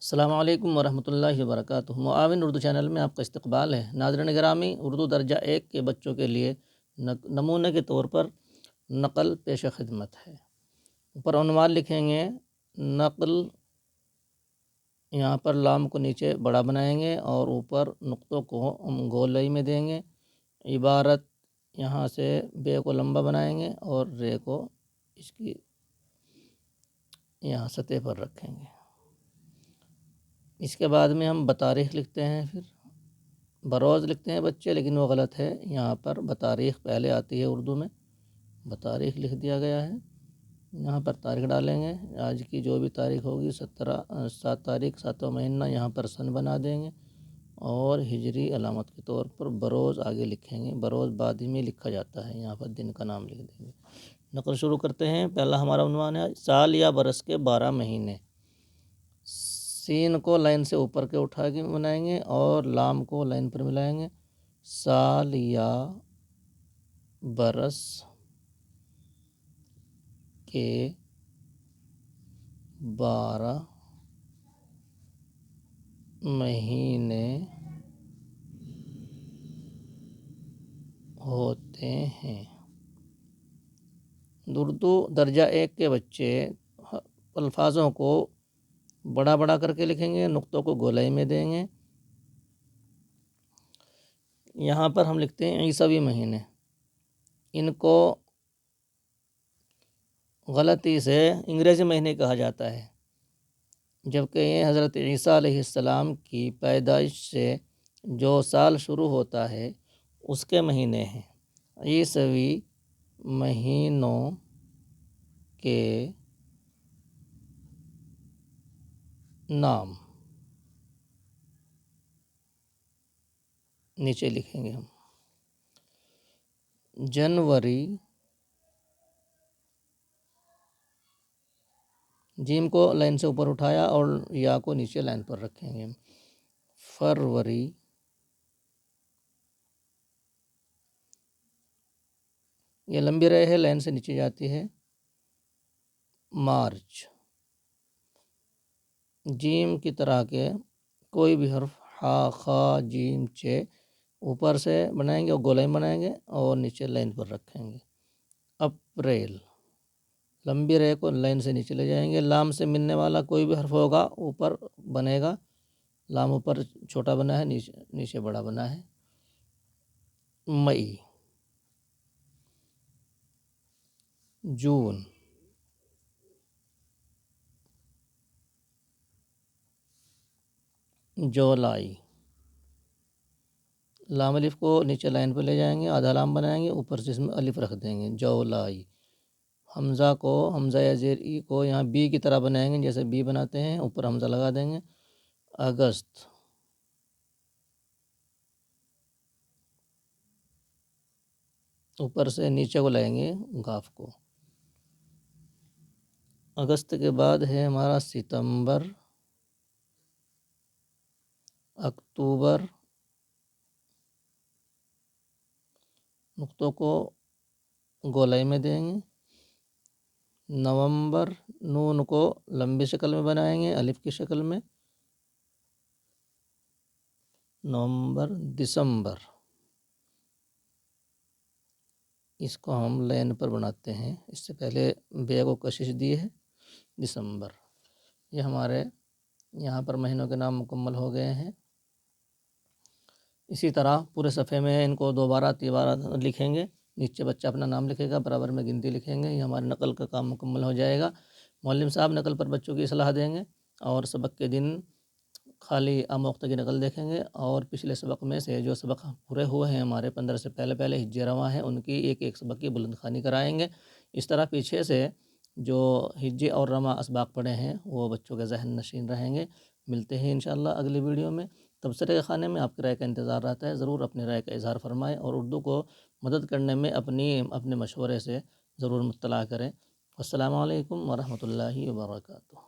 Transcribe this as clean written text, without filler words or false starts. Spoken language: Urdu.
السلام علیکم ورحمۃ اللہ وبرکاتہ۔ معاون اردو چینل میں آپ کا استقبال ہے۔ ناظرین گرامی، اردو درجہ 1 کے بچوں کے لیے نمونے کے طور پر نقل پیش خدمت ہے۔ اوپر عنوان لکھیں گے نقل، یہاں پر لام کو نیچے بڑا بنائیں گے اور اوپر نقطوں کو ہم گولئی میں دیں گے۔ عبارت یہاں سے بے کو لمبا بنائیں گے اور رے کو اس کی یہاں سطح پر رکھیں گے۔ اس کے بعد میں ہم بتاریخ لکھتے ہیں، پھر بروز لکھتے ہیں بچے، لیکن وہ غلط ہے، یہاں پر بتاریخ پہلے آتی ہے اردو میں، بتاریخ لکھ دیا گیا ہے۔ یہاں پر تاریخ ڈالیں گے، آج کی جو بھی تاریخ ہوگی 7 تاریخ 7واں مہینہ، یہاں پر سن بنا دیں گے اور ہجری علامت کے طور پر بروز آگے لکھیں گے۔ بروز بعد میں لکھا جاتا ہے، یہاں پر دن کا نام لکھ دیں گے۔ نقل شروع کرتے ہیں۔ پہلا ہمارا عنوان ہے سال یا برس کے 12 مہینے۔ سین کو لائن سے اوپر کے اٹھا کے بنائیں گے اور لام کو لائن پر ملائیں گے۔ سال یا برس کے 12 مہینے ہوتے ہیں۔ اردو درجہ 1 کے بچے الفاظوں کو بڑا بڑا کر کے لکھیں گے، نقطوں کو گولائی میں دیں گے۔ یہاں پر ہم لکھتے ہیں عیسوی مہینے، ان کو غلطی سے انگریزی مہینے کہا جاتا ہے، جبکہ یہ حضرت عیسیٰ علیہ السلام کی پیدائش سے جو سال شروع ہوتا ہے اس کے مہینے ہیں۔ عیسوی مہینوں کے نام نیچے لکھیں گے ہم۔ جنوری، جیم کو لائن سے اوپر اٹھایا اور یا کو نیچے لائن پر رکھیں گے۔ فروری، یہ لمبی رہے ہے، لائن سے نیچے جاتی ہے۔ مارچ، جیم کی طرح کے کوئی بھی حرف ہا، خا، جیم، چے اوپر سے بنائیں گے اور گولائی بنائیں گے اور نیچے لائن پر رکھیں گے۔ اپریل، لمبی رے کو لائن سے نیچے لے جائیں گے۔ لام سے ملنے والا کوئی بھی حرف ہوگا اوپر بنے گا، لام اوپر چھوٹا بنا ہے، نیچے بڑا بنا ہے۔ مئی، جون، جولائی، لام الف کو نیچے لائن پہ لے جائیں گے، آدھا لام بنائیں گے، اوپر سے اس میں الف رکھ دیں گے، جولائی۔ حمزہ کو، حمزہ یا زیر ای کو یہاں بی کی طرح بنائیں گے، جیسے بی بناتے ہیں، اوپر حمزہ لگا دیں گے۔ اگست، اوپر سے نیچے کو لائیں گے گاف کو۔ اگست کے بعد ہے ہمارا ستمبر، اکتوبر، نقطوں کو گولائی میں دیں گے۔ نومبر، نون کو لمبی شکل میں بنائیں گے، الف کی شکل میں۔ نومبر، دسمبر، اس کو ہم لائن پر بناتے ہیں، اس سے پہلے بے کو کشش دی ہے۔ دسمبر، یہ ہمارے یہاں پر مہینوں کے نام مکمل ہو گئے ہیں۔ اسی طرح پورے صفحے میں ان کو 2 بار 3 بار لکھیں گے، نیچے بچہ اپنا نام لکھے گا، برابر میں گنتی لکھیں گے، یہ ہمارے نقل کا کام مکمل ہو جائے گا۔ معلم صاحب نقل پر بچوں کی اصلاح دیں گے اور سبق کے دن خالی آموختہ کی نقل دیکھیں گے، اور پچھلے سبق میں سے جو سبق پورے ہوئے ہیں ہمارے 15 سے پہلے حج رواں ہیں، ان کی ایک ایک سبق کی بلند خوانی کرائیں گے۔ اس طرح پیچھے سے جو حج اور رواں اسباق پڑھے ہیں وہ بچوں کے ذہن نشین رہیں گے۔ ملتے ہیں انشاءاللہ اگلی ویڈیو میں۔ تبصرے خانے میں آپ کی رائے کا انتظار رہتا ہے، ضرور اپنی رائے کا اظہار فرمائیں اور اردو کو مدد کرنے میں اپنے مشورے سے ضرور مطلع کریں۔ السلام علیکم ورحمۃ اللہ وبرکاتہ۔